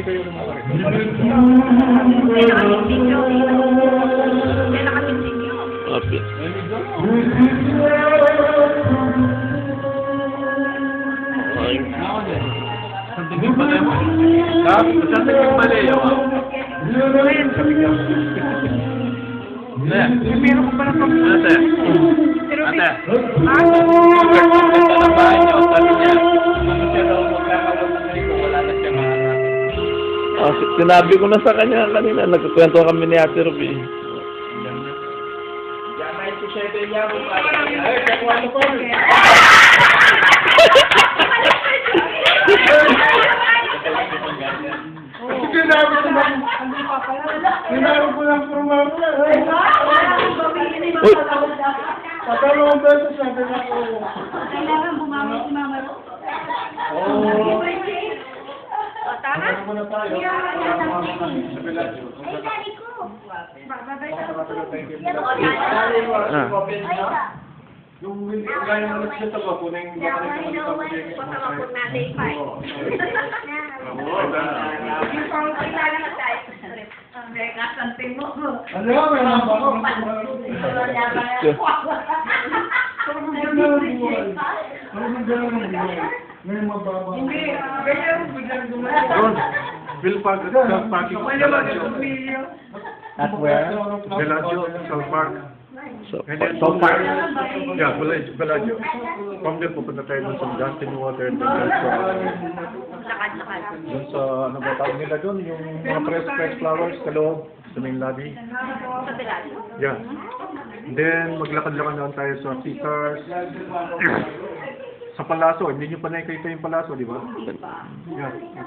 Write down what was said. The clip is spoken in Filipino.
kayo ng mga rin. Okay. Santigin pala yun. Santigin pala yun. Meron ko pala pang... Ate. Pero Ate. Ah? Bahay niyo, sabi niya. Ano siya daw magkakaroon ng ganito, wala na siya mahanap. Ah, sinabi ko na sa kanya kanina, nagkukwento kami ni Ate Ruby. Yan na ito siya din niya. Ay, kakuha na pa. Sinabi ko lang. Sinabi ko lang po mga Uy! Tatalong beses sabi na ko. Kailangan bumawi si Mama Ro. Oo. Tama? Ano muna tayo? Yung gaya ng alas dito ba, kuning baka rin naman sa ano nga, may namba ko. Parang gano'n ang buhay. Parang gano'n ang buhay. Ngayon mababa. Hindi, ganyan ang biglang gumawa. Bill Park at South Park. At where? Bellagio, South Park. So far. Yeah, Bellagio. From there, pupunta tayo dun sa Justin Water. Dun sa, ano ba tawag nila dun? Yung mga fresh flowers sa loob, sa main lobby. Yeah. Then, maglakad-lakad naman tayo sa Caesars. Sa Palaso, hindi nyo pa nakikita yung Palaso, di ba? Yeah.